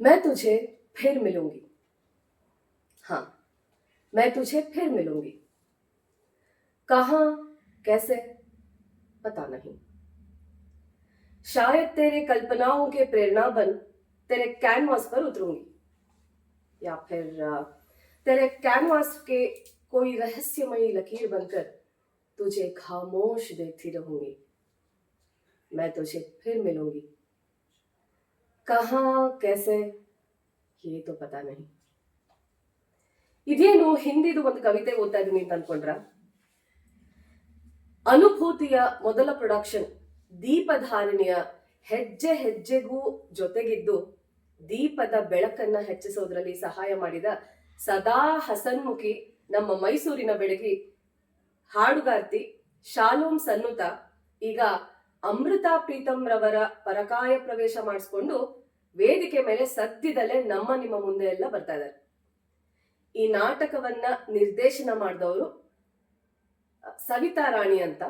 मैं तुझे फिर मिलूंगी। हाँ, मैं तुझे फिर मिलूंगी। कहाँ, कैसे, पता नहीं। शायद तेरे कल्पनाओं के प्रेरणा बन तेरे कैनवास पर उतरूंगी, या फिर तेरे कैनवास के कोई रहस्यमयी लकीर बनकर तुझे खामोश देखती रहूंगी। मैं तुझे फिर मिलूंगी। कहाँ, कैसे, ये तो पता नहीं. ಇದೇನು ಹಿಂದಿದು ಒಂದು ಕವಿತೆ ಓದ್ತಾ ಇದೀನಿ ಅಂತ ಅನ್ಕೊಂಡ್ರ? ಅನುಭೂತಿಯ ಮೊದಲ ಪ್ರೊಡಕ್ಷನ್ ದೀಪಧಾರಿಣಿಯ ಹೆಜ್ಜೆ ಹೆಜ್ಜೆಗೂ ಜೊತೆಗಿದ್ದು ದೀಪದ ಬೆಳಕನ್ನ ಹೆಚ್ಚಿಸೋದ್ರಲ್ಲಿ ಸಹಾಯ ಮಾಡಿದ ಸದಾ ಹಸನ್ಮುಖಿ ನಮ್ಮ ಮೈಸೂರಿನ ಬೆಳಗಿ ಹಾಡುಗಾರ್ತಿ ಶಾಲೋಮ್ ಸನ್ನುತ ಈಗ ಅಮೃತಾ ಪ್ರೀತಮ್ ರವರ ಪರಕಾಯ ಪ್ರವೇಶ ಮಾಡಿಸ್ಕೊಂಡು ವೇದಿಕೆ ಮೇಲೆ ಸದ್ಯದಲ್ಲೇ ನಮ್ಮ ನಿಮ್ಮ ಮುಂದೆ ಎಲ್ಲ ಬರ್ತಾ ಇದ್ದಾರೆ. ಈ ನಾಟಕವನ್ನ ನಿರ್ದೇಶನ ಮಾಡಿದವರು ಸವಿತಾ ರಾಣಿ ಅಂತ,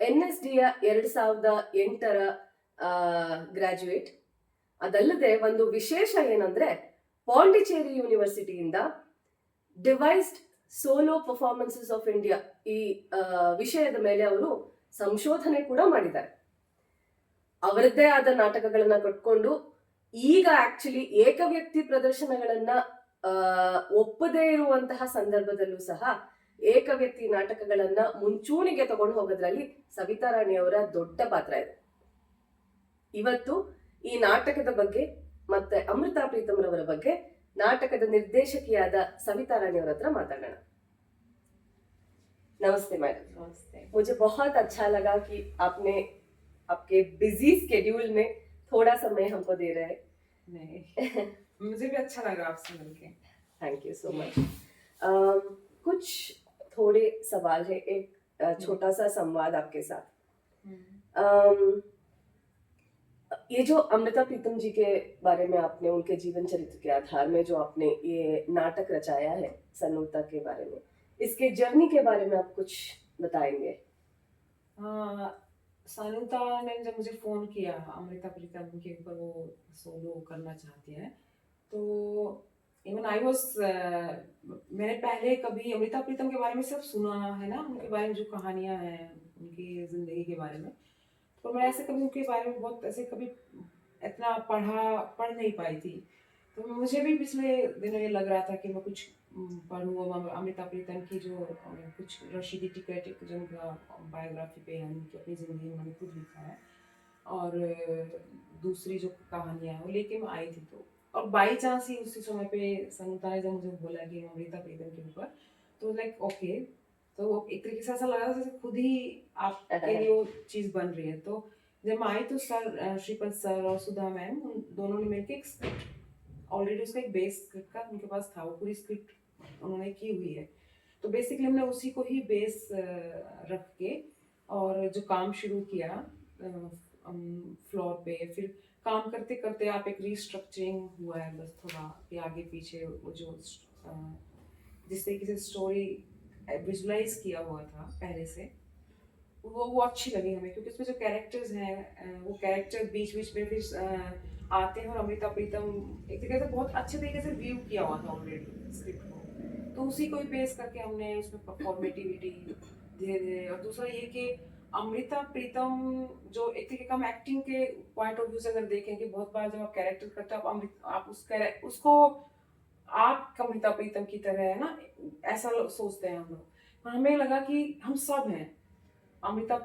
NSDಯ 2008ರ ಗ್ರಾಜ್ಯುಯೇಟ್. ಅದಲ್ಲದೆ ಒಂದು ವಿಶೇಷ ಏನಂದ್ರೆ ಪಾಂಡಿಚೇರಿ ಯೂನಿವರ್ಸಿಟಿಯಿಂದ devised solo performances of India ಈ ವಿಷಯದ ಮೇಲೆ ಅವರು ಸಂಶೋಧನೆ ಕೂಡ ಮಾಡಿದ್ದಾರೆ. ಅವರದ್ದೇ ಆದ ನಾಟಕಗಳನ್ನ ಕಟ್ಕೊಂಡು ಈಗ ಆಕ್ಚುಲಿ ಏಕವ್ಯಕ್ತಿ ಪ್ರದರ್ಶನಗಳನ್ನ ಒಪ್ಪದೇ ಇರುವಂತಹ ಸಂದರ್ಭದಲ್ಲೂ ಸಹ ಏಕವ್ಯಕ್ತಿ ನಾಟಕಗಳನ್ನ ಮುಂಚೂಣಿಗೆ ತಗೊಂಡು ಹೋಗೋದ್ರಲ್ಲಿ ಸವಿತಾ ರಾಣಿ ಅವರ ದೊಡ್ಡ ಪಾತ್ರ ಇದೆ. ಇವತ್ತು ಈ ನಾಟಕದ ಬಗ್ಗೆ ಮತ್ತೆ ಅಮೃತಾ ಪ್ರೀತಮ್ ರವರ ಬಗ್ಗೆ ನಾಟಕದ ನಿರ್ದೇಶಕಿಯಾದ ಸವಿತಾ ರಾಣಿ ಅವರ ಹತ್ರ ಮಾತಾಡೋಣ. नमस्ते मैडम. नमस्ते. मुझे बहुत अच्छा लगा कि आपने आपके बिजी स्केड्यूल में थोड़ा समय हमको दे रहे हैं. नहीं, मुझे भी अच्छा लगा आपसे मिलके. Thank you so much. कुछ थोड़े सवाल है, एक छोटा सा संवाद आपके साथ. ये जो अमृता प्रीतम जी के बारे में आपने उनके जीवन चरित्र के आधार में जो आपने ये नाटक रचाया है सन्नुता के बारे में, इसके जर्नी के बारे में आप कुछ बताएंगे? सन्नुता ने जब मुझे फ़ोन किया अमृता प्रीतम के ऊपर वो सोलो करना चाहती है, तो इवन आई वॉज मैंने पहले कभी अमृता प्रीतम के बारे में सब सुना है ना, उनके बारे में जो कहानियाँ हैं उनकी ज़िंदगी के बारे में, तो मैं ऐसे कभी उनके बारे में बहुत ऐसे कभी इतना पढ़ नहीं पाई थी. तो मुझे भी पिछले दिनों ये लग रहा था कि मैं कुछ पढ़ूँ अमृता प्रीतम की जो कुछ रशीदी टिकट जिनका बायोग्राफी पे है, उनकी अपनी ज़िंदगी में उन्होंने खुद लिखा है, और दूसरी जो कहानियाँ हैं वो लेके मैं आई थी. तो और बाई चांस ही उसी समय पे सन्नुता ने जब मुझे बोला कि अमृता प्रीतम के ऊपर, तो लाइक ओके, तो एक तरीके से ऐसा लगा जैसे खुद ही आपके लिए वो चीज़ बन रही है. तो जब मैं आई तो सर श्रीपद सर और सुधा मैम उन दोनों ने मिलकर एक स्क्रिप्ट, ऑलरेडी उसका एक बेस स्क्रिप्ट का उनके पास था, वो पूरी स्क्रिप्ट उन्होंने की हुई है. तो बेसिकली हमने उसी को ही बेस रख के और जो काम शुरू किया फ्लोर पे, फिर काम करते करते आप एक रीस्ट्रक्चरिंग हुआ है बस थोड़ा कि आगे पीछे वो जो जिस तरीके से स्टोरी विजुलाइज किया हुआ था पहले से वो अच्छी लगी हमें, क्योंकि उसमें जो कैरेक्टर्स हैं वो कैरेक्टर बीच बीच में फिर आते हैं, और अमृता प्रीतम एक तरीके से बहुत अच्छे तरीके से व्यू किया हुआ था ऑलरेडी स्क्रिप्ट को, तो उसी को ही बेस करके हमने उसमें परफॉर्मेटिविटी धीरे धीरे. और दूसरा ये कि अमृता प्रीतम जो एक तरीके का हम एक्टिंग के पॉइंट ऑफ व्यू से अगर देखें कि बहुत बार जब आप कैरेक्टर करते हो आप उसको आप अमृता प्रीतम की तरह है ना, ऐसा सोचते हैं हम लोग. हमें लगा कि हम सब हैं अमृता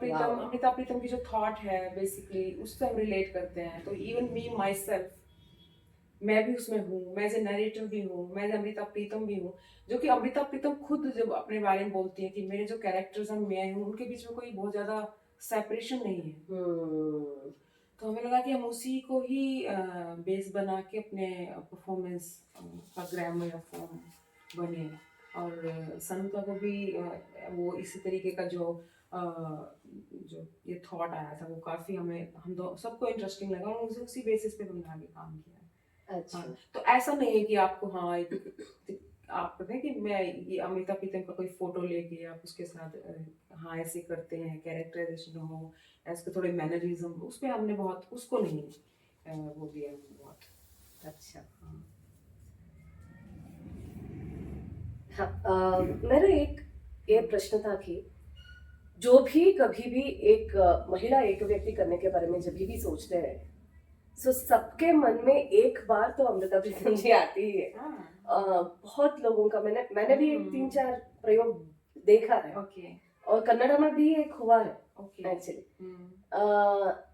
प्रीतम की जो थॉट है बेसिकली उससे हम रिलेट करते हैं. तो इवन मी माई सेल्फ, मैं भी उसमें हूँ, मैं एज ए नरेटर भी हूँ, मैं एज अमृता प्रीतम भी हूँ, जो कि अमृता प्रीतम खुद जब अपने बारे में बोलती है कि मेरे जो कैरेक्टर्स हैं मैं हूँ, उनके बीच में कोई बहुत ज़्यादा सेपरेशन नहीं है. तो हमें लगा कि हम उसी को ही बेस बना के अपने परफॉर्मेंस का ग्रामर या फॉर्म बने. और सन्नुता को भी वो इसी तरीके का जो ये थॉट आया था वो काफ़ी हम सबको इंटरेस्टिंग लगा, और मुझे उसी बेसिस पे हमने आगे काम किया. अच्छा. तो ऐसा नहीं है कि आपको आप कहते हैं कि मैं ये अमृता प्रीतम का कोई फोटो लेके आप उसके साथ ऐसे करते हैं, कैरेक्टराइजेशन हो, ऐसे थोड़े मैनरिज्म, उस पर हमने बहुत उसको नहीं वो दिया बहुत. अच्छा। हाँ। हाँ, मेरा एक ये प्रश्न था कि जो भी कभी भी एक महिला एक व्यक्ति करने के बारे में जब भी सोचते हैं, सो सबके मन में एक बार तो अमृता प्रीतम जी आती ही है। हाँ। बहुत लोगों का मैंने भी एक 3-4 हम्म। प्रयोग देखा है, ओके। और कन्नड़ा में भी एक हुआ है ओके। एक्चुअली। हम्म।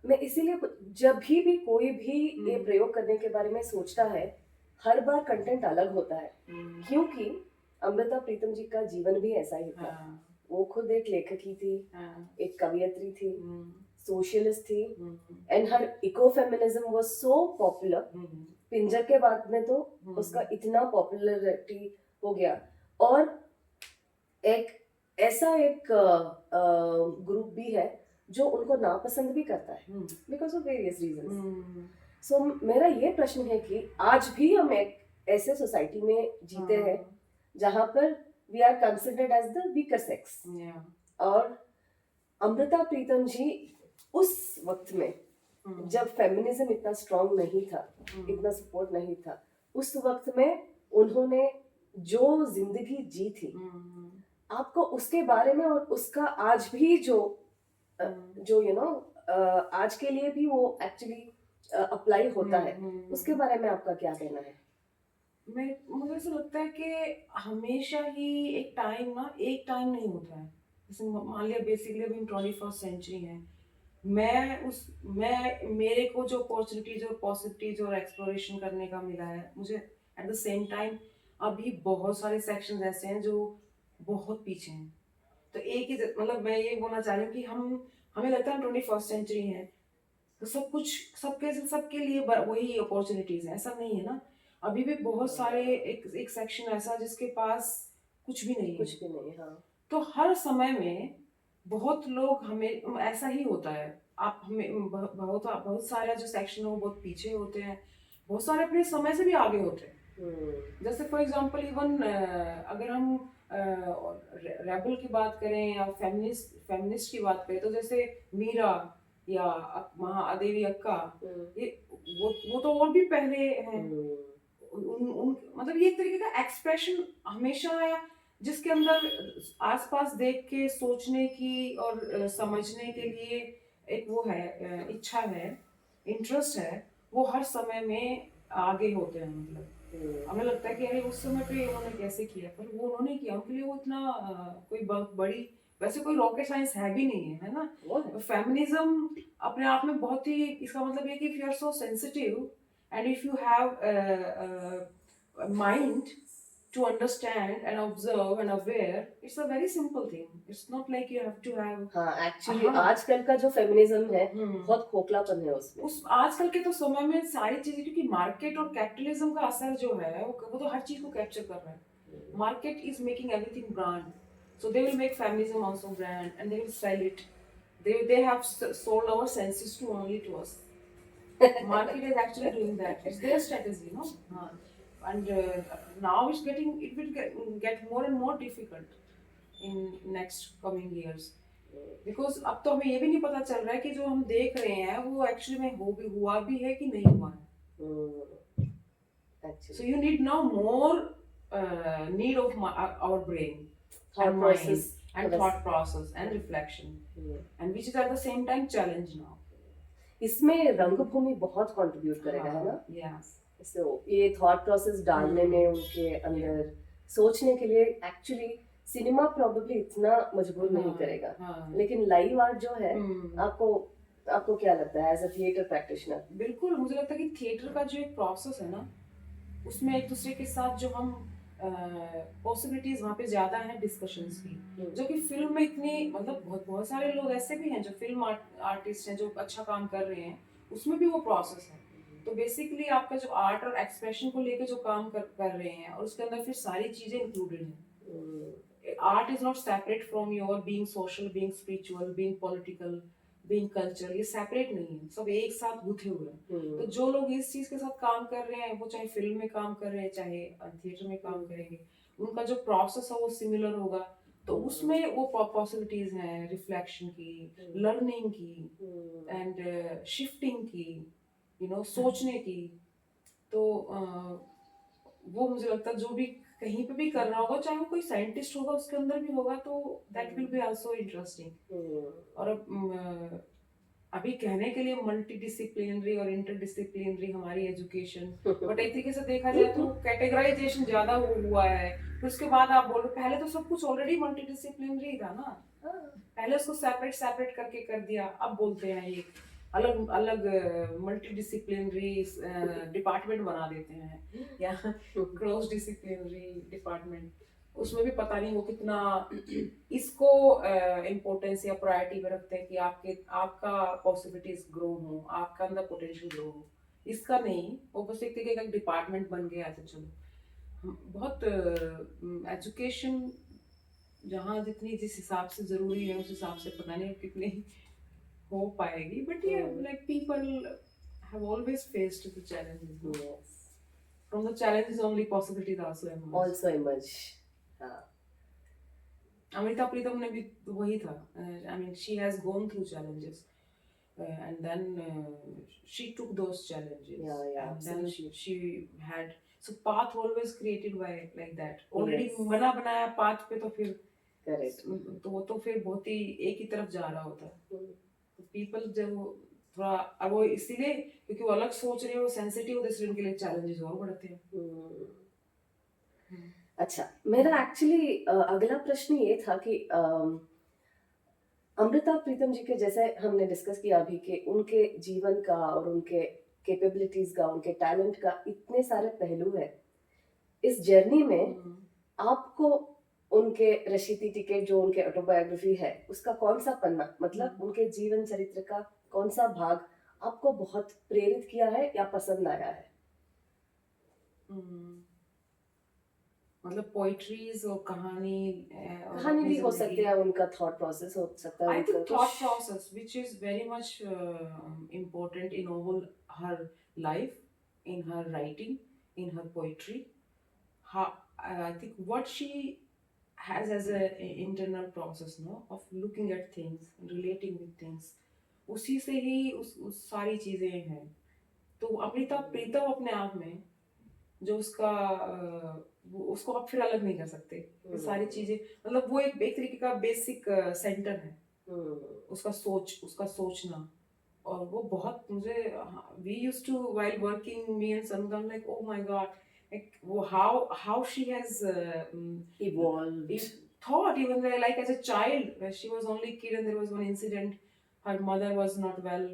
मैं इसीलिए जब भी कोई भी ये हम्म। प्रयोग करने के बारे में सोचता है, हर बार कंटेंट अलग होता है, हम्म। क्योंकि अमृता प्रीतम जी का जीवन भी ऐसा ही था। हाँ। वो खुद एक लेखक ही थी, हाँ। एक कवियत्री थी, हम्म। सोशलिस्ट थी, hmm. And her eco feminism was so popular. Hmm. Pinjar के बाद में तो उसका हम्म। इतना पॉपुलरिटी हो गया। और एक ऐसा एक ग्रुप भी है जो उनको नापसंद भी करता है, hmm. Because of various reasons. Hmm. So मेरा ये प्रश्न है कि आज भी हम एक ऐसे सोसाइटी में जीते हैं जहां पर we are considered as the weaker sex. Yeah. और अमृता प्रीतम जी उस वक्त में, जब फेमिनिज्म इतना स्ट्रांग नहीं था, इतना सपोर्ट नहीं था, उस वक्त में उन्होंने जो जिंदगी जी थी, आपको उसके बारे में और उसका आज भी जो आज के लिए भी वो एक्चुअली अप्लाई होता है, उसके बारे में आपका क्या कहना है? मुझे ऐसा लगता है कि हमेशा ही एक टाइम नहीं होता है। जैसे मान लिया बेसिकली अभी हम 21st सेंचुरी हैं। मेरे को जो अपॉर्चुनिटीज और पॉसिबिलिटीज और एक्सप्लोरेशन करने का मिला है, मुझे एट द सेम टाइम अभी बहुत सारे सेक्शंस ऐसे हैं जो बहुत पीछे हैं। तो एक ही मतलब मैं ये बोलना चाह रही हूँ कि हमें लगता है हम 21st सेंचुरी हैं, तो सब कुछ सबके लिए वही अपॉर्चुनिटीज हैं, ऐसा नहीं है ना। अभी भी बहुत सारे एक सेक्शन ऐसा जिसके पास कुछ भी नहीं है। कुछ भी नहीं, हाँ। तो हर समय में बहुत लोग, हमें ऐसा ही होता है। आप हमें बहुत सारे जो सेक्शन है वो बहुत पीछे होते हैं, बहुत सारे अपने समय से भी आगे होते हैं। जैसे फॉर एग्जांपल इवन अगर हम रेबल की बात करें या फेमिनिस्ट की बात करें, तो जैसे मीरा या महादेवी अक्का, ये वो तो और भी पहले हैं। मतलब ये एक तरीके का एक्सप्रेशन हमेशा, जिसके अंदर आसपास देख के सोचने की और समझने के लिए एक वो है, इच्छा है, इंटरेस्ट है, वो हर समय में आगे होते हैं। मतलब हमें लगता है कि अरे उस समय पे उन्होंने कैसे किया, पर वो उन्होंने किया, उनके लिए वो इतना कोई बहुत बड़ी, वैसे कोई रॉकेट साइंस है भी नहीं है ना। फेमिनिज्म अपने आप में बहुत ही, इसका मतलब ये कि if you are so sensitive and if you have mind to understand and observe and aware, it's a very simple thing. It's not like you have to have. हाँ, एक्चुअली आजकल का जो फेमिनिज्म है बहुत खोखलापन है उसमें। उस आजकल के तो समय में सारी चीजें, क्योंकि मार्केट और कैपिटलिज्म का असर जो है वो तो हर चीज को कैप्चर कर रहा है। Market is making everything brand, so they will make feminism also brand and they will sell it. They have sold our senses to only to us. Market is actually doing that. It's their strategy, no? And now it will get more and more difficult in next coming years, because अब तो हमें ये भी नहीं पता चल रहा है कि जो हम देख रहे हैं वो एक्चुअली में हुआ भी है कि नहीं हुआ है। So you need now more need of our brain and mind and thought process and reflection, and which is at the same time challenge now. इसमें रंगभूमि बहुत कंट्रीब्यूट करेगा, है ना? Yes. So ये थॉट प्रोसेस डालने में उनके अंदर सोचने के लिए एक्चुअली सिनेमा प्रोबेबली इतना मजबूर नहीं करेगा, लेकिन लाइव आर्ट जो है, आपको क्या लगता है एज अ थिएटर प्रैक्टिशनर? बिल्कुल, मुझे लगता है कि थिएटर का जो एक प्रोसेस है ना, उसमें एक दूसरे के साथ जो हम पॉसिबिलिटीज वहाँ पे ज्यादा हैं डिस्कशंस की, जो कि फिल्म में इतनी, मतलब बहुत सारे लोग ऐसे भी हैं जो फिल्म आर्टिस्ट हैं जो अच्छा काम कर रहे हैं, उसमें भी वो प्रोसेस है। तो बेसिकली आपका जो आर्ट और एक्सप्रेशन को लेके जो काम कर रहे हैं, और उसके अंदर फिर सारी चीजें इंक्लूडेड हैं। Art is not separate from your being social, being spiritual, being political, being culture, ये सेपरेट नहीं है, सब एक साथ गुथे हुए हैं। तो जो लोग इस चीज के साथ काम कर रहे हैं, वो चाहे फिल्म में काम कर रहे हैं चाहे थिएटर में काम करेंगे, उनका जो प्रोसेस है वो सिमिलर होगा। तो उसमें वो पॉसिबिलिटीज हैं रिफ्लेक्शन की, लर्निंग की, एंड शिफ्टिंग की, सोचने की। तो वो मुझे लगता है जो भी कहीं पे भी कर रहा होगा, चाहे वो कोई साइंटिस्ट होगा उसके अंदर भी होगा, तो that will be also interesting. और अभी कहने के लिए मल्टी डिसिप्लिनरी और इंटरडिसिप्लिनरी हमारी एजुकेशन, बट एक तरीके से देखा जाए तो कैटेगराइजेशन ज्यादा हुआ है। फिर उसके बाद आप बोल रहे पहले तो सब कुछ ऑलरेडी मल्टी डिसिप्लिनरी था ना, पहले उसको सेपरेट सेपरेट करके कर दिया, अब बोलते हैं ये अलग अलग मल्टी डिसिप्लिनरी डिपार्टमेंट बना देते हैं, या क्रॉस डिसिप्लिनरी डिपार्टमेंट। उसमें भी पता नहीं वो कितना इसको इम्पोर्टेंस या प्रायोरिटी में रखते हैं कि आपका पॉसिबिलिटीज ग्रो हो, आपका अंदर पोटेंशियल ग्रो हो। इसका नहीं, वो बस एक तरीके का डिपार्टमेंट बन गया है। चलो बहुत एजुकेशन जहाँ जितनी जिस हिसाब से जरूरी है उस हिसाब से पता नहीं कितनी हो पाएगी, बट ये like people have always faced the challenges. Yes. From the challenges only possibilities also emerge. Also emerge. हाँ. अमृता प्रीतम ने भी वही था, I mean she has gone through challenges and then she took those challenges. Yeah, And then absolutely. she had, so path always created by like that already, Yes. बना बनाया path पे, तो फिर Correct. तो वो तो फिर बहुत ही एक ही तरफ जा रहा होता है। तो पीपल जब थोड़ा, अब वो इसीलिए क्योंकि वो अलग सोच रहे हो, सेंसिटिव होते, इसलिए उनके लिए चैलेंजेस और बढ़ते हैं। अच्छा, मेरा एक्चुअली अगला प्रश्न ये था कि अमृता प्रीतम जी के, जैसे हमने डिस्कस किया अभी, कि उनके जीवन का और उनके कैपेबिलिटीज का, उनके टैलेंट का इतने सारे पहलू है। इस जर्नी में आपको उनके रशीदी टिकट, जो उनके ऑटोबायोग्राफी है, उसका कौन सा पन्ना, मतलब उनके जीवन चरित्र का कौन सा भाग आपको बहुत प्रेरित किया है या पसंद आया है? मतलब पोइट्रीज और कहानी भी हो सकती है, उनका थॉट प्रोसेस हो सकता है। I think thought process, which is very much important in all her life, in her writing, in her poetry. I think what she has as a internal process, no, of looking at things, relating with things, उसी से ही उस सारी चीजें हैं। तो अमृता प्रीतम अपने आप में जो उसका उसको आप फिर अलग नहीं कर सकते। ये सारी चीजें, मतलब वो एक तरीके का बेसिक सेंटर है उसका सोचना। और वो बहुत मुझे, we used to while working, me and Sanudam, like oh my god, वो how she has evolved, thought even like as a child, when she was only kid and there was one incident, her mother was not well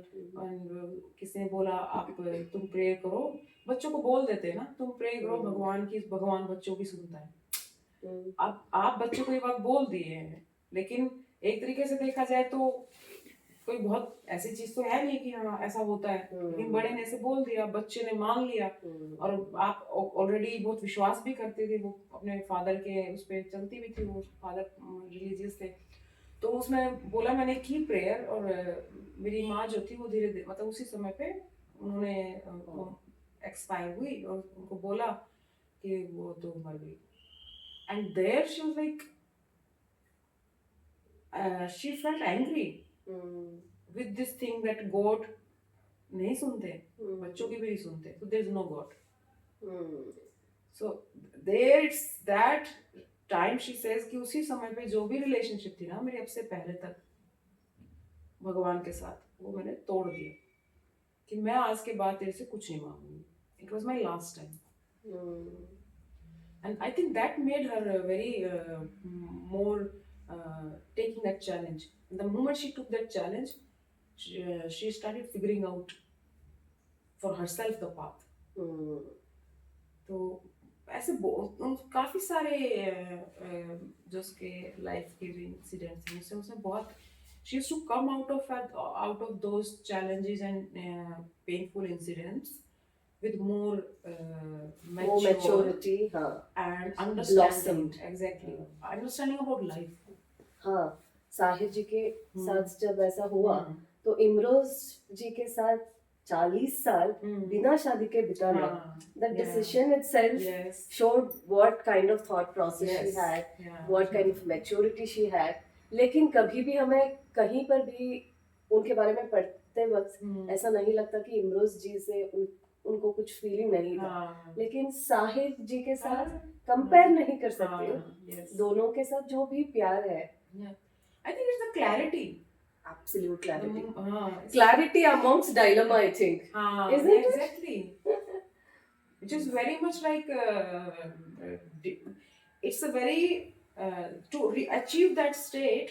and किसी ने बोला आप तुम pray करो, बच्चों को बोल देते हैं ना, तुम प्रे करो भगवान बच्चों की सुनता है। अब आप बच्चों को ये बात बोल दिए हैं, लेकिन एक तरीके से देखा जाए तो कोई बहुत ऐसी चीज तो है नहीं कि हाँ ऐसा होता है, लेकिन बड़े ने ऐसे बोल दिया, बच्चे ने मान लिया, और आप ऑलरेडी बहुत विश्वास भी करते थे, वो अपने फादर के उस पर चलती भी थी, वो फादर रिलीजियस थे। तो उसमें बोला मैंने की प्रेयर, और मेरी माँ जो थी वो धीरे धीरे, मतलब उसी समय पे उन्होंने एक्सपायर हुई, और उनको बोला कि वो तो मर गई। And there she was like, she felt angry with this thing that God नहीं सुनते, बच्चों की भी नहीं सुनते, so there is no God. So there it's that time she says कि उसी समय पे जो भी रिलेशनशिप थी ना मेरी अब से पहले तक भगवान के साथ, वो मैंने तोड़ दिया, कि मैं आज के बाद तेरे से कुछ नहीं मांगूंगी। It was my last time. And I think that made her very more taking that challenge. And the moment she took that challenge, she started figuring out for herself the path. तो ऐसे काफी सारे जो उसके life के incidents हैं, उसमें बहुत she used to come out of those challenges and painful incidents with more maturity, and understanding, exactly, understanding about life. हाँ, साहिर जी के साथ जब ऐसा हुआ, तो इमरोज जी के साथ 40 साल बिना शादी के बिताना, that decision itself showed what kind of thought process she had, what kind of maturity she had. लेकिन कभी भी हमें कहीं पर भी उनके बारे में पढ़ते वक्त ऐसा नहीं लगता कि इमरोज जी से उनको कुछ फीलिंग नहीं था, हाँ लेकिन साहिद जी के साथ हाँ कंपेयर नहीं कर सकते। yes दोनों के साथ जो भी प्यार है, yeah I think it's the clarity absolute clarity, हाँ clarity amongst dilemma, I think, हाँ isn't yeah, it? exactly which is very much like it's a very to achieve that state,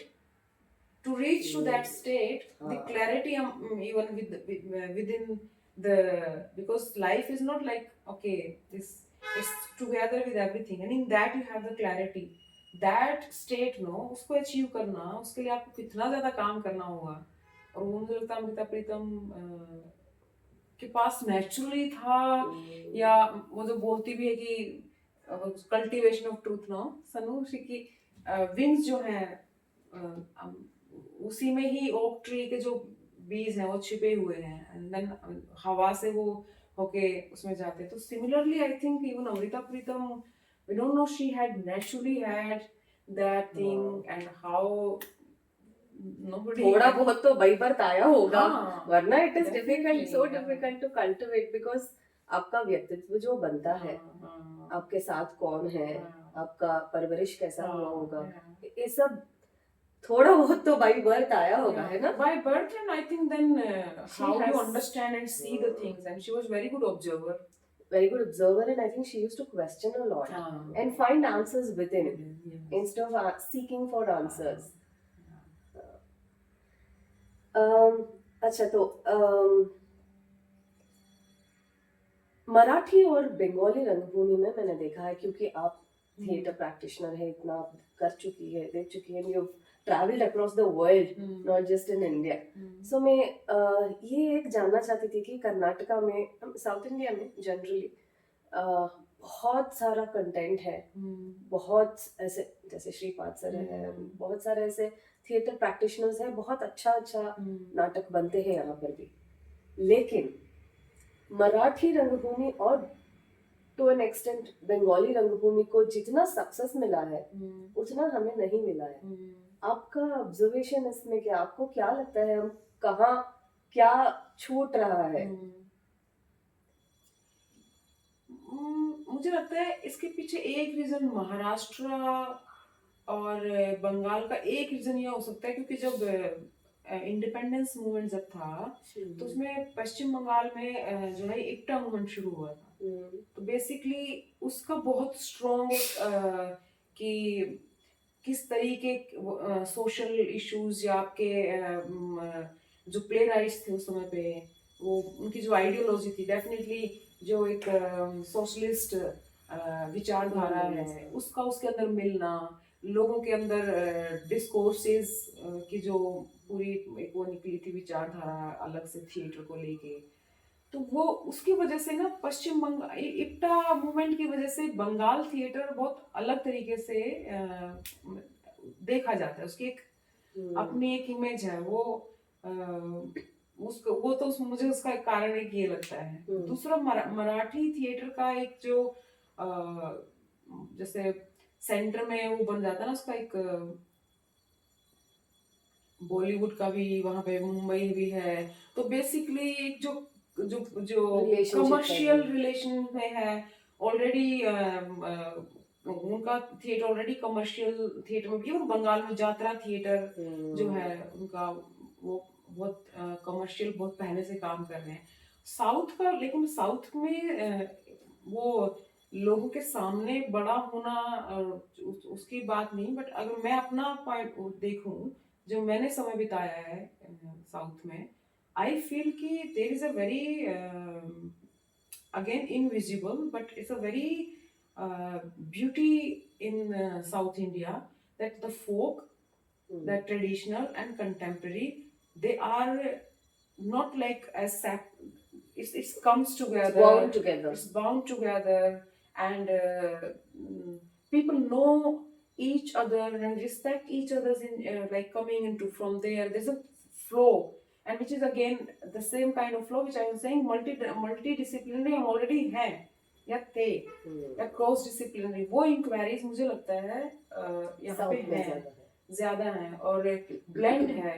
to reach to that state, the हाँ, clarity even within the, because life is not like okay this it's together with everything and in that you have the clarity, that state no उसको achieve करना उसके लिए आपको कितना ज्यादा काम करना होगा। और वो मुझे लगता है अमृता प्रीतम के पास नेचुरली था, या वो जो बोलती भी है कि कल्टीवेशन ऑफ ट्रूथ नो सनू की विंग्स जो है उसी में ही ओक ट्री के जो बीज हैं वो छिपे हुए हैं एंड देन हवा से वो होके उसमें जाते हैं। तो similarly I think even Amrita Pritam we don't know she had naturally had that thing and how nobody थोड़ा बहुत तो बाई बर्थ आया होगा, हाँ, वरना it is definitely, difficult, so हाँ। डिफिकल्ट टू कल्टिवेट, बिकॉज आपका व्यक्तित्व जो बनता है, हाँ, आपके साथ कौन है, हाँ, आपका परवरिश कैसा हाँ, हुआ होगा, हाँ। ये सब थोड़ा बहुत तो बाई बर्थ आया होगा, है ना? By birth, and I think then She how you has- understand and see the things, and she was very good observer. Very good observer, and I think she used to question a lot and find answers within Yes. instead of seeking for answers. Yeah. अच्छा, तो मराठी और बंगाली रंगभूमि में मैंने देखा है, क्योंकि आप थिएटर प्रैक्टिशनर है, इतना आप कर चुकी है, देख चुकी है, you travelled across the world, not just in India. So मैं ये एक जानना चाहती थी कि कर्नाटका में, साउथ इंडिया में जनरली बहुत सारा कंटेंट है, बहुत ऐसे जैसे श्रीपाद सर है, बहुत सारे ऐसे थिएटर प्रैक्टिशनर्स हैं, बहुत अच्छा अच्छा नाटक बनते हैं यहाँ पर भी, लेकिन मराठी रंगभूमि और टू एन एक्सटेंट बंगाली रंगभूमि को जितना सक्सेस मिला है उतना हमें नहीं मिला है। आपका ऑब्जर्वेशन इसमें क्या, आपको क्या लगता है, हम कहाँ क्या छूट रहा है? मुझे लगता है इसके पीछे एक रीजन महाराष्ट्र और बंगाल का एक रीजन यह हो सकता है, क्योंकि जब इंडिपेंडेंस मूवमेंट जब था तो उसमें पश्चिम बंगाल में जो है इक्टा मूवमेंट शुरू हुआ था। तो बेसिकली उसका बहुत स्ट्रॉन्ग एक कि किस तरीके सोशल इश्यूज या आपके जो प्ले राइट्स थे उस समय पे, वो उनकी जो आइडियोलॉजी थी, डेफिनेटली जो एक सोशलिस्ट विचारधारा है उसका उसके अंदर मिलना, लोगों के अंदर डिस्कोर्सेस की जो पूरी एक वो निकली थी विचारधारा अलग से थिएटर को लेके, तो वो उसकी वजह से ना पश्चिम बंगाल इप्टा मूवमेंट की वजह से बंगाल थिएटर बहुत अलग तरीके से देखा जाता है। उसकी एक अपनी एक इमेज है, वो उसको वो तो मुझे उसका एक कारण एक ये लगता है। दूसरा मराठी थिएटर का एक जो जैसे सेंटर में वो बन जाता है ना, उसका एक बॉलीवुड का भी वहां पे मुंबई भी है, तो बेसिकली एक जो जो जो कमर्शियल रिलेशन में है ऑलरेडी, उनका थिएटर ऑलरेडी कमर्शियल थिएटर में भी है, और बंगाल में जात्रा थिएटर जो है उनका वो बहुत कमर्शियल बहुत पहले से काम कर रहे हैं। साउथ का, लेकिन साउथ में वो लोगों के सामने बड़ा होना उसकी बात नहीं, बट अगर मैं अपना पॉइंट देखूं जो मैंने समय बिताया है साउथ में, आई फील कि there is a very again invisible but it's a very beauty in South India, that the folk, that traditional and contemporary, they are not like as it comes together, it's bound together, and people know each other and respect each other's in like coming into from there's a flow, and which is again the same kind of flow which I was saying, multidisciplinary हम already हैं या थे या cross disciplinary, वो inquiries मुझे लगता है यहाँ पे है ज्यादा है और ब्लेंड है।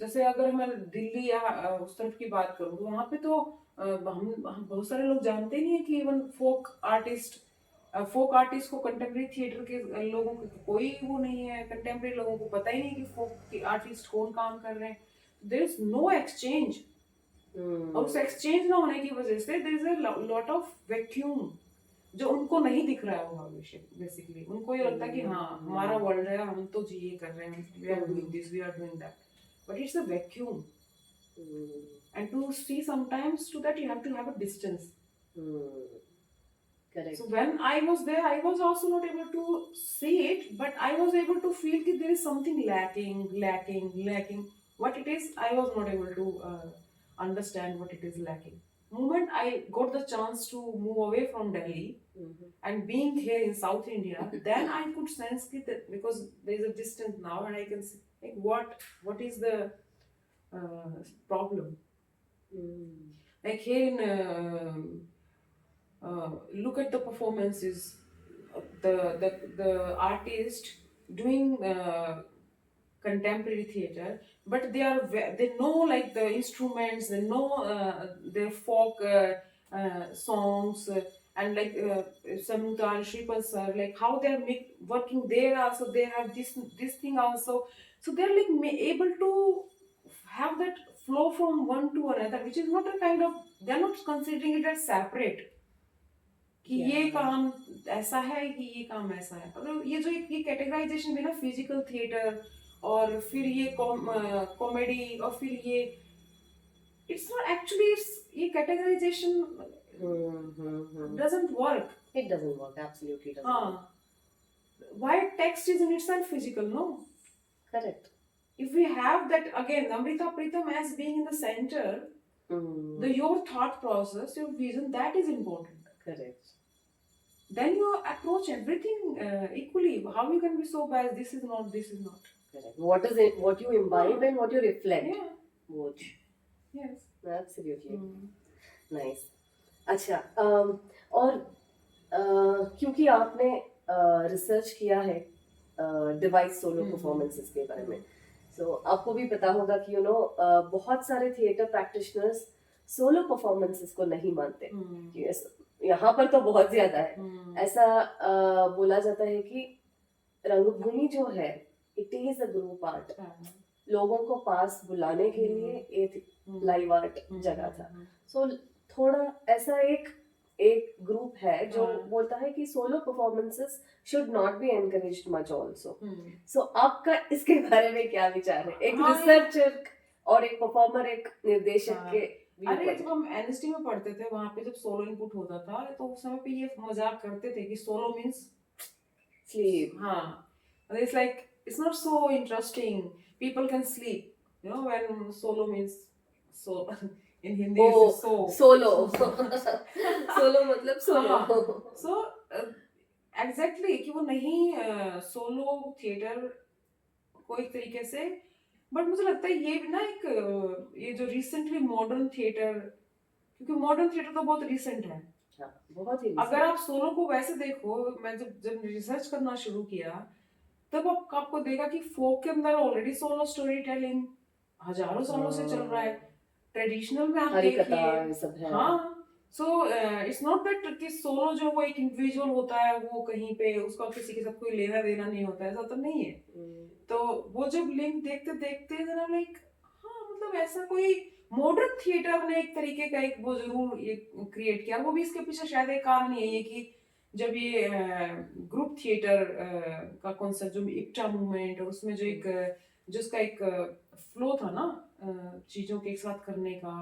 जैसे अगर मैं दिल्ली या उस तरफ की बात करूँ तो वहाँ पे तो हम बहुत सारे लोग जानते नहीं है कि इवन फोक आर्टिस्ट को कंटेम्प्रेरी थिएटर के लोगों को कोई वो नहीं है, कंटेम्प्रेरी लोगों को पता ही नहीं कि फोक के आर्टिस्ट कौन काम कर रहे हैं। देयर इज नो एक्सचेंज, और उस एक्सचेंज ना होने की वजह से there is a lot of vacuum जो उनको नहीं दिख रहा होगा। बेसिकली उनको ये लगता है कि हाँ हमारा वर्ल्ड है, हम तो ये कर रहे हैं, we are doing this, we are doing that, but it's a vacuum. And to see sometimes to that you have to have a distance. Correct. So when I was there, I was also not able to see it, but I was able to feel that there is something lacking. What it is, I was not able to understand what it is lacking. Moment I got the chance to move away from Delhi and being here in South India, then I could sense that because there is a distance now, and I can see like what is the problem. Like here in look at the performances, the artist doing contemporary theater, but they know like the instruments, they know their folk songs, and like Sanuta and Shripal sir, like how they're working there also, they have this thing also, so they're like able to have that flow from one to another, which is not a kind of, they're not considering it as separate कि ये काम ऐसा है कि ये काम ऐसा है। और ये जो ये कैटेगराइजेशन भी ना, फिजिकल थिएटर और फिर ये कॉमेडी और फिर ये इट्स नॉट एक्चुअली, इट्स ये categorisation doesn't work. It doesn't work, absolutely doesn't हाँ, why text is in itself physical, no? Correct. If we have that, again, Amrita Pritam as being in the center, your thought process, your vision, that is important. Correct. Then you approach everything equally. How you can be so biased? This is not. Correct. What is it? What you imbibe and what you reflect. Yeah. Both. Yes. Absolutely. Nice. अच्छा, और क्योंकि आपने research किया है device solo performances के बारे में, सो आपको भी पता होगा कि बहुत सारे थिएटर प्रैक्टिशनर्स सोलो परफॉर्मेंसेस को नहीं मानते कि यहाँ पर तो बहुत ज्यादा है। ऐसा बोला जाता है कि रंगभूमि जो है it is a group art, लोगों को पास बुलाने के लिए एक लाइव आर्ट जगह था। सो थोड़ा ऐसा एक ग्रुप है जो बोलता है कि solo performances should not be encouraged much also. So आपका इसके बारे में क्या विचार है, एक रिसर्चर और एक परफॉर्मर, एक निर्देशक के? अरे जब हम एनएसटी में पढ़ते थे, वहां पे जब सोलो इनपुट होता था तो उस समय पे ये मजाक करते थे कि सोलो मींस स्लीप। हाँ, it's like it's not so interesting, people can sleep, you know, when solo means so in Hindi is solo solo मतलब solo। so exactly कि वो नहीं सोलो थिएटर को एक तरीके से, बट मुझे लगता है ये भी ना एक ये जो रिसेंटली मॉडर्न थिएटर, क्योंकि मॉडर्न थिएटर तो बहुत रिसेंट है, बहुत ही अगर आप सोलो को वैसे देखो, मैं जब रिसर्च करना शुरू किया तब आपको देखा कि फोक के अंदर ऑलरेडी सोलो स्टोरी टेलिंग हजारों सालों से चल रहा है। ट्रेडिशनल में आप देखिए, हाँ, सो इट्स नॉट दैट कि सोलो जो वो एक इंडिविजुअल होता है, वो कहीं पे उसका किसी के साथ कोई लेना देना नहीं होता है, ऐसा तो नहीं है। तो वो जब लिंक देखते देखते लाइक हाँ, मतलब ऐसा कोई मॉडर्न थिएटर ने एक तरीके का एक वो जरूर ये क्रिएट किया। वो भी इसके पीछे शायद एक कारण यही है कि जब ये ग्रुप थिएटर का कॉन्सेप्ट, जो इप्टा मूवमेंट, और उसमें जो एक जिसका एक फ्लो था ना चीजों के एक साथ करने का,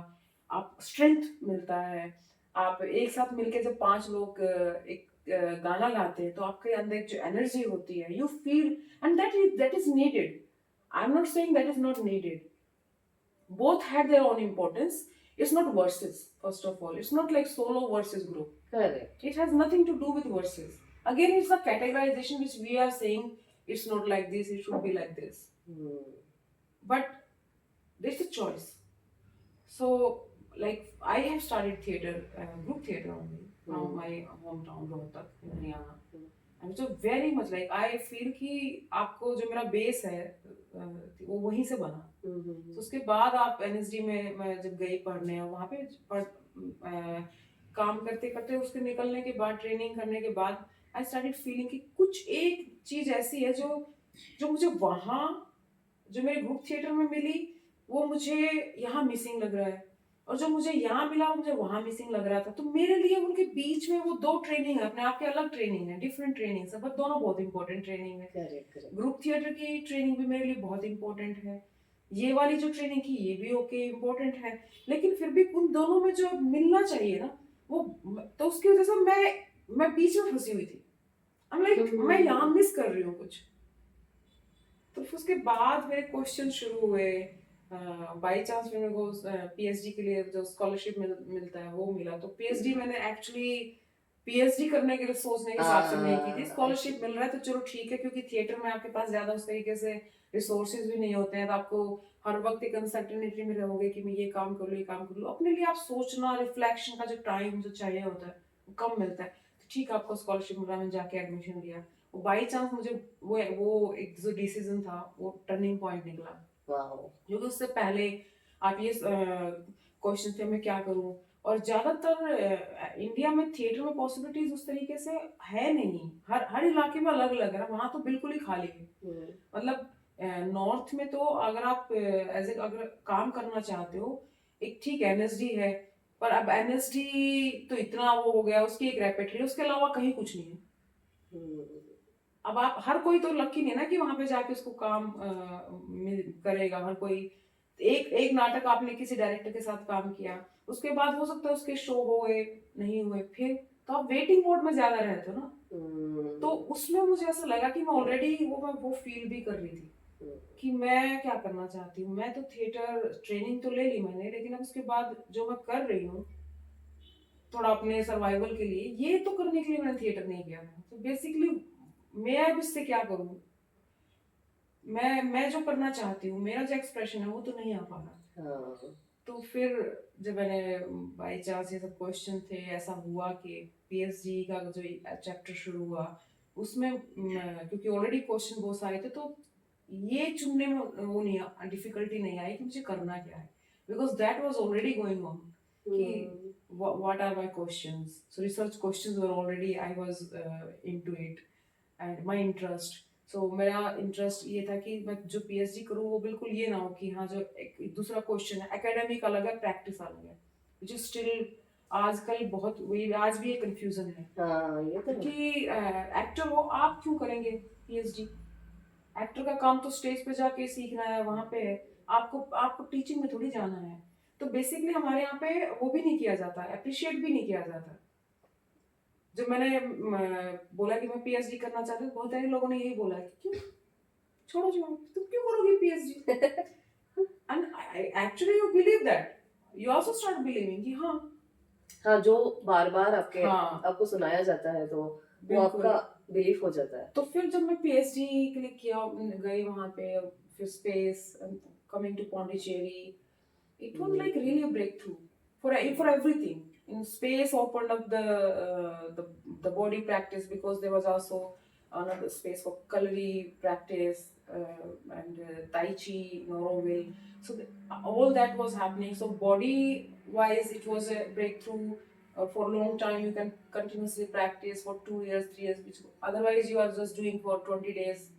आप स्ट्रेंथ मिलता है, आप एक साथ मिलके जब 5 लोग एक गाना गाते हैं तो आपके अंदर एक जो एनर्जी होती है, you feel, and that is needed. I am not saying that is not needed, both had their own importance. It's not versus, first of all, it's not like solo versus group. Correct. It has nothing to do with versus. Again, it's a categorization which we are saying it's not like this, it should be like this. But there's a choice. So like I have started theater, group theater only from my hometown Rohtak in Haryana. And so very much like I feel कि आपको जो मेरा base है वो वहीं से बना। तो उसके बाद आप एनएसडी में मैं जब गई पढ़ने, वहाँ पे काम करते करते उसके निकलने के बाद, ट्रेनिंग करने के बाद, आई स्टार्टेड फीलिंग कि कुछ एक चीज ऐसी है जो जो मुझे वहां, जो मेरे ग्रुप थिएटर में मिली, वो मुझे यहाँ मिसिंग लग रहा है, और जो मुझे यहाँ मिला वो मुझे वहां मिसिंग लग रहा था। तो मेरे लिए उनके बीच में वो दो ट्रेनिंग है, अपने आप के अलग ट्रेनिंग है, डिफरेंट ट्रेनिंग है, बट दोनों बहुत इंपॉर्टेंट ट्रेनिंग है। Correct correct. ग्रुप थिएटर की ट्रेनिंग भी मेरे लिए बहुत इंपॉर्टेंट है, ये वाली जो ट्रेनिंग की ये भी ओके इम्पोर्टेंट है, लेकिन फिर भी उन दोनों में जो मिलना चाहिए ना, वो, तो उसकी वजह से मैं बीच में फंसी हुई थी। मैं यहाँ मिस कर रही हूँ कुछ। तो फिर उसके बाद मेरे क्वेश्चन शुरू हुए, बाई चांस मेरे को पीएचडी के लिए जो स्कॉलरशिप मिलता है वो मिला। तो पीएचडी मैंने एक्चुअली पीएचडी करने के लिए सोचने के हिसाब से नहीं की थी। स्कॉलरशिप मिल रहा है तो चलो ठीक है, क्योंकि थिएटर में आपके पास ज्यादा उस तरीके से रिसोर्सेज भी नहीं होते हैं, तो आपको हर वक्त एक अनसर्टेनिटी में रहोगे कि मैं ये काम कर लूँ, ये काम कर लूँ। अपने लिए आप सोचना, रिफ्लेक्शन का जो टाइम जो चाहिए होता है वो कम मिलता है। तो ठीक है, आपको स्कॉलरशिप मिल रहा है, मैंने जाके एडमिशन लिया। वो बाई चांस मुझे वो एक जो डिसीजन था वो टर्निंग पॉइंट निकला, क्योंकि उससे पहले आप ये क्वेश्चन थे मैं क्या करूं, और ज्यादातर इंडिया में थिएटर में पॉसिबिलिटीज उस तरीके से है नहीं, हर हर इलाके में अलग अलग है ना, वहां तो बिल्कुल ही खाली है। मतलब नॉर्थ में तो अगर आप अगर काम करना चाहते हो, एक ठीक एनएसडी है, पर अब एनएसडी तो इतना वो हो गया, उसकी एक रेपेटरी, उसके अलावा कहीं कुछ नहीं है। अब आप, हर कोई तो लकी नहीं है ना कि वहां पे जाके उसको काम करेगा। हर कोई, एक एक नाटक आपने किसी डायरेक्टर के साथ काम किया, उसके बाद हो सकता है उसके शो हुए नहीं हुए, फिर तो आप वेटिंग मोड में ज्यादा रहते हो ना। तो उसमें मुझे ऐसा लगा कि मैं ऑलरेडी वो फील भी कर रही थी कि मैं क्या करना चाहती हूँ। मैं तो थिएटर ट्रेनिंग तो ले ली मैंने, लेकिन अब उसके बाद जो मैं कर रही हूँ थोड़ा अपने सर्वाइवल के लिए, ये तो करने के लिए मैंने थिएटर नहीं किया था। तो बेसिकली मैं अब इससे क्या करूं, मैं जो करना चाहती हूँ, मेरा जो एक्सप्रेशन है वो तो नहीं आ पा रहा। तो फिर जब मैंने बाई चांस ये सब क्वेश्चन थे, ऐसा हुआ कि पीएचडी का जो चैप्टर शुरू हुआ उसमें क्योंकि ऑलरेडी क्वेश्चन बहुत सारे थे, तो ये चुनने में वो नहीं, डिफिकल्टी नहीं आई कि मुझे करना क्या है, because that was already going on कि what are my questions. So research questions were already, I was into it, and my interest. So मेरा इंटरेस्ट ये था कि मैं जो पीएचडी करूँ वो बिल्कुल ये ना हो कि हाँ जो एक दूसरा क्वेश्चन है, एकेडमिक अलग है, प्रैक्टिस अलग है, जो स्टिल आजकल बहुत वही, आज भी ये कंफ्यूजन है। ये तो कि एक्टर हो, आप क्यों करेंगे पीएचडी? एक्टर का काम तो स्टेज पे जाके सीखना है, वहां पे है, आपको आपको टीचिंग में थोड़ी जाना है। तो बेसिकली हमारे यहाँ पे वो भी नहीं किया जाता, अप्रिशिएट भी नहीं किया जाता। जब मैंने बोला कि मैं पीएचडी करना चाहती हूँ, बहुत सारे लोगों ने यही बोला कि क्यों छोड़ो, जो तुम क्यों करोगे PhD? And actually you believe that, you also start believing कि हाँ जो बार बार हाँ आपको सुनाया जाता है तो वो बिल्कुल आपका बिलीफ हो जाता है। तो फिर जब मैं पीएचडी के लिए किया, गई वहां पे, फिर space, coming to Pondicherry, it was like really a breakthrough for everything. In space opened up the body practice, because there was also another space for culinary practice, and tai chi, neuroville. So all that was happening. So body wise it was a breakthrough. For a long time you can continuously practice for 2 years 3 years, which otherwise you are just doing for 20 days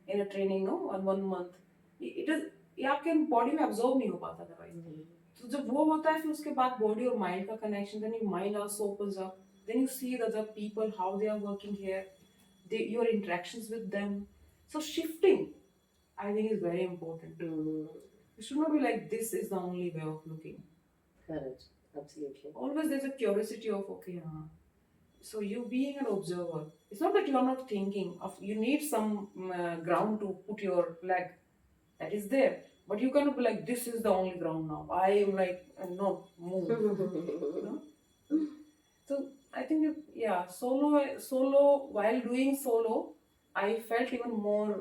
in a training, no, on 1 month. It is, ये आपके body में absorb नहीं हो पाता otherwise. तो जब वो होता है फिर उसके बाद बॉडी और माइंड का connection, then your mind also opens up, then you see the other people how they are working here, they your interactions with them. So shifting I think is very important. It should not be like this is the only way of looking. Correct, absolutely. Always there's a curiosity of okay, so you being an observer, it's not that you are not thinking of, you need some ground to put your leg, that is there, but you cannot be like this is the only ground now, I am like not move. You know? So I think solo while doing solo I felt even more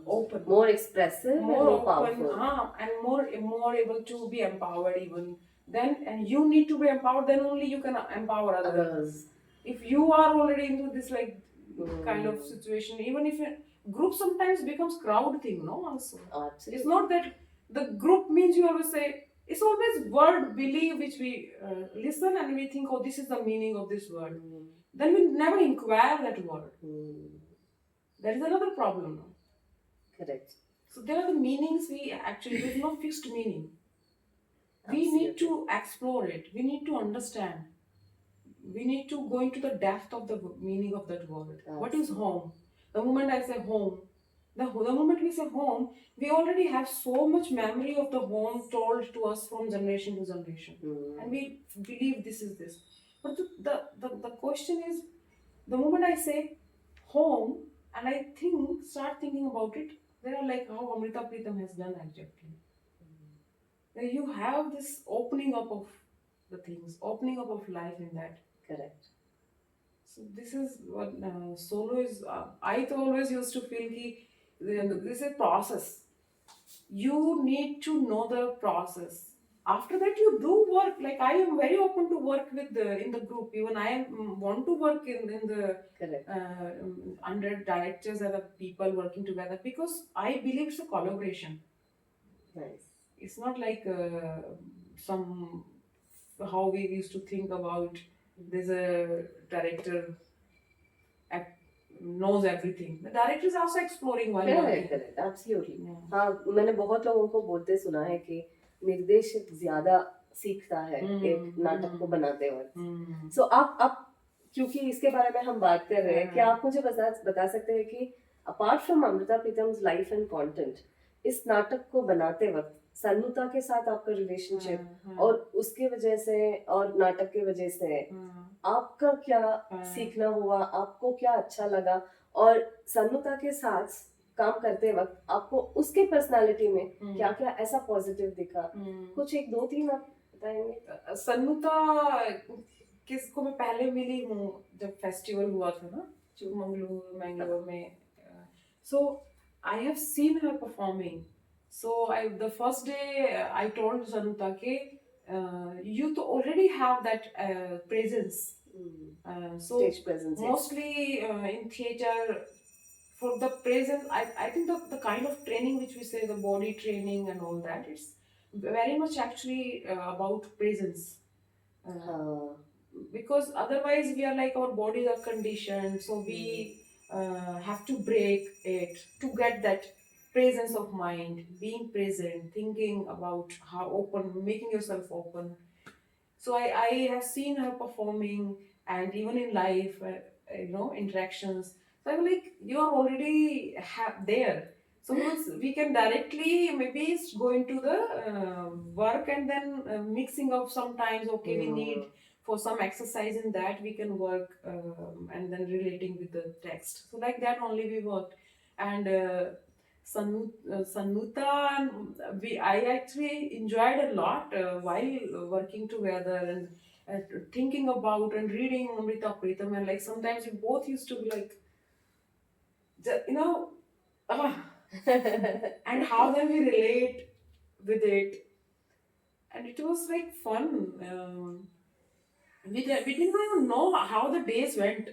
open, more expressive, more and more open, powerful. and more able to be empowered even then, and you need to be empowered, then only you can empower others. If you are already into this like kind of situation, even if group sometimes becomes crowd thing, no, also. Absolutely. It's not that the group means you always say it's always word believe which we listen and we think, oh, this is the meaning of this word. Then we never inquire that word. That is another problem now. Correct. So there are the meanings there's no fixed meaning. We need to explore it. We need to understand. We need to go into the depth of the meaning of that word. What is home? The moment I say home, the moment we say home, we already have so much memory of the home told to us from generation to generation. And we believe this is this. But the question is, the moment I say home and I start thinking about it, there are like how Amrita Pritam has done exactly. Where you have this opening up of the things, opening up of life in that. Correct. So this is what solo is. I always used to feel ki, this is a process. You need to know the process. After that, you do work. Like I am very open to work with in the group. Even I want to work in the Correct. under directors and the people working together, because I believe it's a collaboration. Nice. It's not like some how we used to think about there's a director knows everything. The director is also exploring while working. Correct absolutely Yeah. हाँ, मैंने बहुत लोगों को बोलते सुना है कि निर्देशक ज्यादा सीखता है एक नाटक को बनाते वक्त. सो आप क्योंकि इसके बारे में हम बात कर रहे हैं, क्या आप मुझे बता सकते हैं कि apart from Amrita Pritam's life and content, इस नाटक को बनाते वक्त सन्नुता के साथ आपका रिलेशनशिप और उसके वजह से और नाटक के वजह से आपका क्या सीखना हुआ, आपको क्या अच्छा लगा, और सन्नुता के साथ काम करते वक्त आपको उसके पर्सनालिटी में क्या क्या ऐसा पॉजिटिव दिखा, कुछ एक दो तीन आप बताएंगे. सन्नुता किसको मैं पहले मिली हूँ जब फेस्टिवल हुआ था ना चिकमंगलुरु मैंगलोर में. So I have seen her performing. So the first day I told Sanuta ke you to already have that presence. So Stage presence, yes. mostly in theater, for the presence, I think the kind of training which we say, the body training and all that, it's very much actually about presence. Because otherwise we are like, our bodies are conditioned, so we have to break it to get that presence of mind, being present, thinking about how open, making yourself open. So I have seen her performing, and even in life, interactions. So I'm like, you're already there. So we can directly maybe go into the work, and then mixing up sometimes. Okay, we need for some exercise in that we can work, and then relating with the text. So like that only we worked. And Sanuta and I actually enjoyed a lot while working together, and thinking about and reading Amrita Pritam, and like sometimes we both used to be like, and how then we relate with it, and it was like fun. We didn't even know how the days went.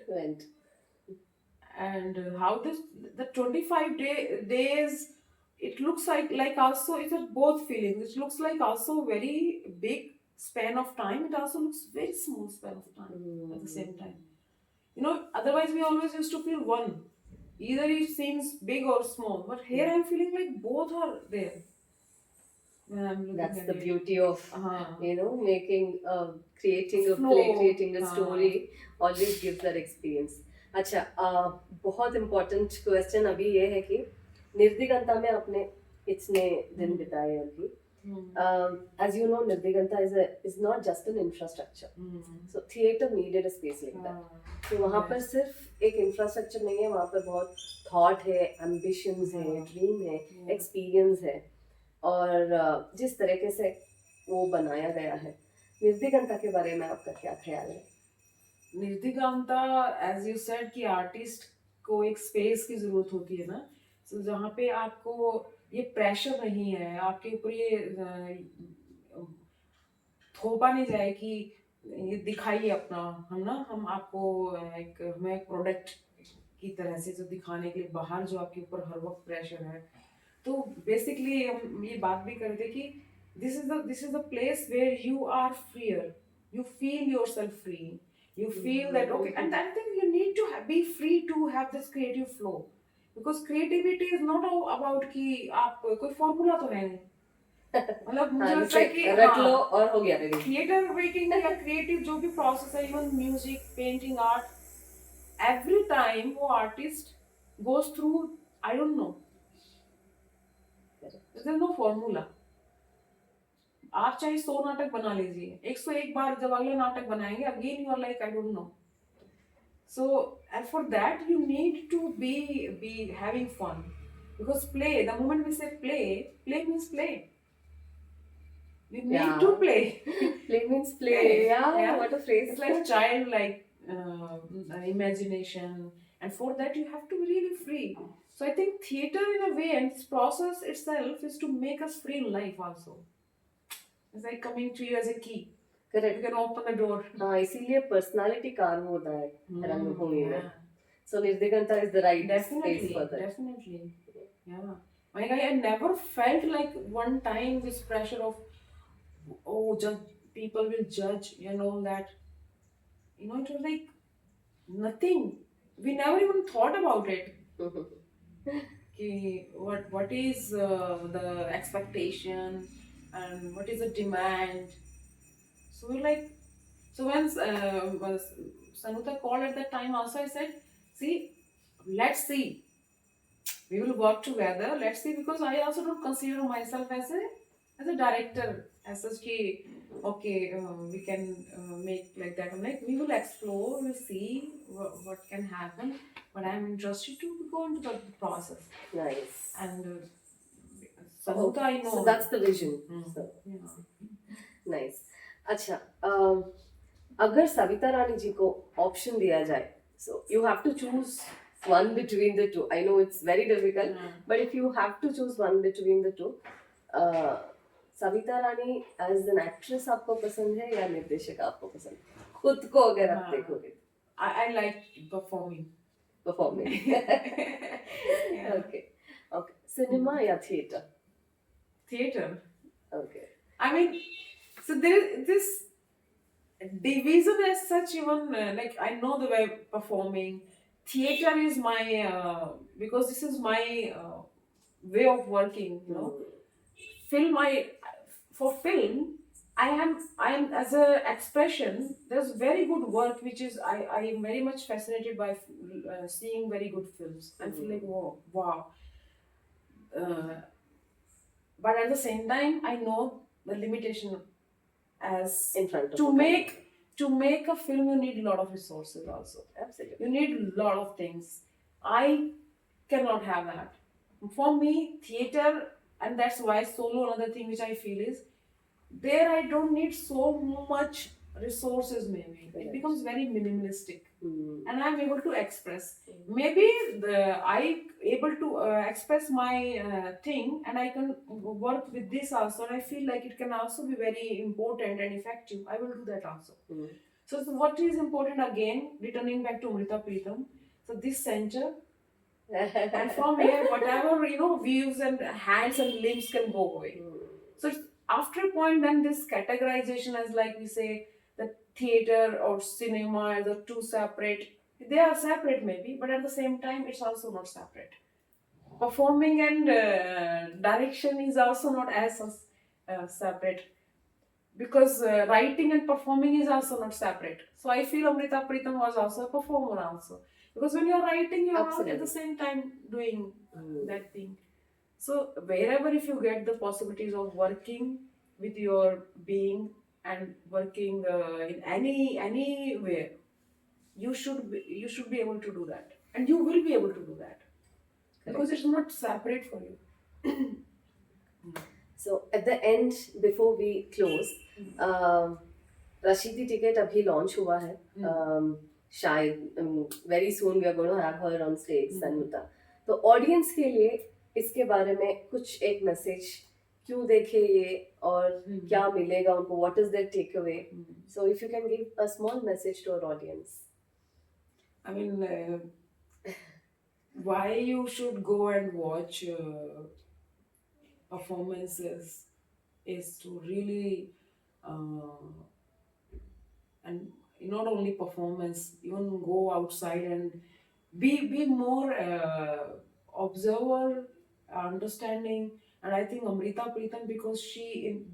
And how the 25 days, it looks like also it's both feelings. It looks like also very big span of time. It also looks very small span of time at the same time. Otherwise we always used to feel one. Either it seems big or small, but here I'm feeling like both are there. That's the beauty of making creating a play, creating a story always gives that experience. अच्छा, बहुत important question अभी ये है कि निर्दिगंता में आपने इतने दिन बिताए अभी. As you know, Nirdiganta is not just an infrastructure. So theatre needed a space like that. तो वहाँ पर सिर्फ एक इंफ्रास्ट्रक्चर नहीं है, वहाँ पर बहुत थॉट है, एम्बिशंस है, ड्रीम है, एक्सपीरियंस है, और जिस तरीके से वो बनाया गया है. निर्दिगंता के बारे में आपका क्या ख्याल है? निर्दिगंता, एज यू सेड, कि आर्टिस्ट को एक स्पेस की जरूरत होती है ना, so जहाँ पे आपको ये प्रेशर नहीं है, आपके ऊपर ये थोपा नहीं जाए कि ये दिखाइए अपना, हम आपको हमें एक प्रोडक्ट की तरह से जो दिखाने के लिए बाहर जो आपके ऊपर हर वक्त प्रेशर है. तो बेसिकली हम ये बात भी करते कि this is the place where you are freer. You feel yourself free. You feel that okay, and I think you need to be free to have this creative flow, because creativity is not all about कि आप कोई formula तो है नहीं. मतलब मुझे हाँ, लगता है जैसे कि रट लो हाँ, और हो गया रेडी. थिएटर मेकिंग या क्रिएटिव जो भी प्रोसेस है, even music, painting, art, every time वो artist goes through, I don't know, there is no formula. आप चाहे 100 नाटक बना लीजिए, 101 बार जब अगला नाटक बनाएंगे, again you are like I don't know. So, and for that you need to be having fun, because play, the moment we say play means play. You need Yeah. to play. Play means play. Play. Yeah, what a phrase. It's like childlike imagination, and for that you have to be really free. So I think theater, in a way, and this process itself is to make us free in life also. It's like coming to you as a key. Correct. You can open the door. हाँ, इसीलिए personality curve होता है रंगभूमि में. So निर्दिगंता is the right space for that. Definitely. Yeah. Like I never felt like one time this pressure of, oh, people will judge, that. It was like nothing. We never even thought about it. Ki what is the expectation and what is the demand. So we're like, so when Sanuta called at that time also, I said, see, let's see. We will work together. Let's see, because I also don't consider myself as a director, as such ki, okay, we can make like that. I'm like, we will explore, we'll see what can happen. But I'm interested to go into the process. Nice. And Sanuta, I know. So that's the vision. So, Yeah. nice. अच्छा, अगर सविता रानी जी को option दिया जाए, so you have to choose one between the two. I know it's very difficult, but if you have to choose one between the two, Savita Rani as an actress आपको पसंद है या निर्देशक आपको पसंद है? खुद को अगर आप देखोगे. I like performing. Yeah. Okay. Cinema या theater? Theater. Okay. I mean, so there is this division as such, even like I know the way performing. Theater is my, because this is my way of working, Film, for film, I am as a expression, there's very good work which is, I am very much fascinated by seeing very good films. I feel like, wow. But at the same time, I know the limitation as In front of to the make a film, you need a lot of resources also. Absolutely. You need a lot of things. I cannot have that. For me, theater, and that's why solo, another thing which I feel is, there I don't need so much resources maybe. It becomes very minimalistic. And I'm able to express. Maybe I able to express my thing, and I can work with this also, and I feel like it can also be very important and effective. I will do that also. So what is important, again, returning back to Amrita Pritam, so this center, and from here, whatever, views and hands and limbs can go away. So after a point, then this categorization, as like we say, the theater or cinema are the two separate. They are separate maybe, but at the same time, it's also not separate. Performing and direction is also not as separate, because writing and performing is also not separate. So I feel Amrita Pritam was also a performer also, because when you're writing, you're not at the same time doing that thing. So wherever, if you get the possibilities of working with your being and working in anywhere, you should be able to do that, and you will be able to do that. Correct. Because it's not separate for you. So at the end, before we close, Rashidi ticket अभी launch हुआ है. शायद very soon we are going to have her on stage, Sanuta. तो audience के लिए इसके बारे में कुछ एक message, क्यों देखे ये और क्या मिलेगा उनको, what is their takeaway? So if you can give a small message to our audience. I mean, why you should go and watch performances is to really and not only performance, even go outside and be more observer, understanding. And I think Amrita Pritam, because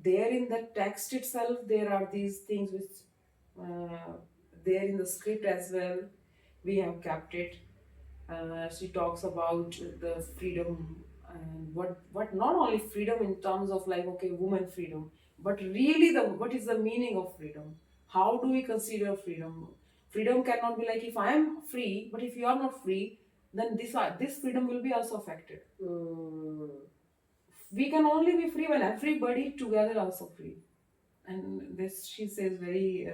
there in the text itself there are these things which uh, there in the script as well, we have kept it. She talks about the freedom, and what not only freedom in terms of like, okay, woman freedom, but really the what is the meaning of freedom. How do we consider freedom? Freedom cannot be like, if I am free, but if you are not free, then this freedom will be also affected. Hmm. We can only be free when everybody together also free. And this, she says, very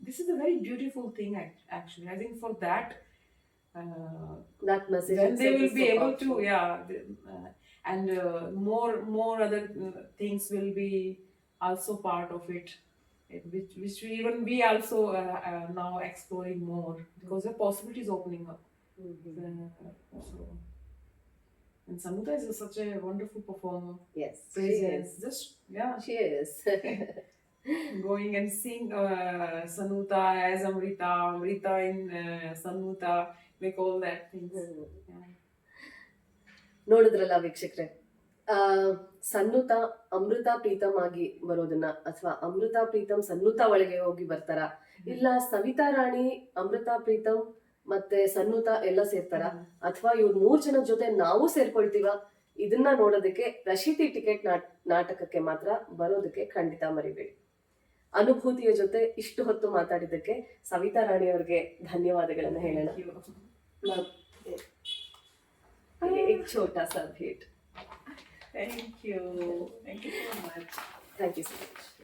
this is a very beautiful thing, actually. I think for that, That message then they itself will is be so able to, powerful. and more other things will be also part of it, which we also now exploring more, because the possibilities opening up. Mhm. So, and Sanuta is such a wonderful performer. Yes, she Presence, is. just yeah, She is. going and seeing Sanuta as Amrita, Amrita in Sanuta, make all that things. Yeah. ನೋಡಿದ್ರಲ್ಲ ವೀಕ್ಷಕರೇ, ಆ, ಸನ್ನುತ ಅಮೃತ ಪ್ರೀತಮ್ ಆಗಿ ಬರೋದನ್ನ, ಅಥವಾ ಅಮೃತ ಪ್ರೀತಮ್ ಸನ್ನುತ ಒಳಗೆ ಹೋಗಿ ಬರ್ತಾರ, ಇಲ್ಲ ಸವಿತಾ ರಾಣಿ ಅಮೃತ ಪ್ರೀತಮ್ ಮತ್ತೆ ಸನ್ನುತ ಎಲ್ಲ ಸೇರ್ತಾರ, ಅಥವಾ ಇವ್ರ 3 ಜನ ಜೊತೆ ನಾವು ಸೇರ್ಕೊಳ್ತೀವ, ಇದನ್ನ ನೋಡೋದಕ್ಕೆ ಪ್ರಶಿತಿ ಟಿಕೆಟ್ ನಾಟಕಕ್ಕೆ ಮಾತ್ರ ಬರೋದಕ್ಕೆ ಖಂಡಿತ ಮರಿಬೇಡಿ. ಅನುಭೂತಿಯ ಜೊತೆ ಇಷ್ಟು ಹೊತ್ತು ಮಾತಾಡಿದ್ದಕ್ಕೆ ಸವಿತಾ ರಾಣಿ ಅವರಿಗೆ ಧನ್ಯವಾದಗಳನ್ನ ಹೇಳೋಣ. Thank you. ನಾವ್ एक छोटा सा भेंट. Thank you. Thank you so much. Thank you so much.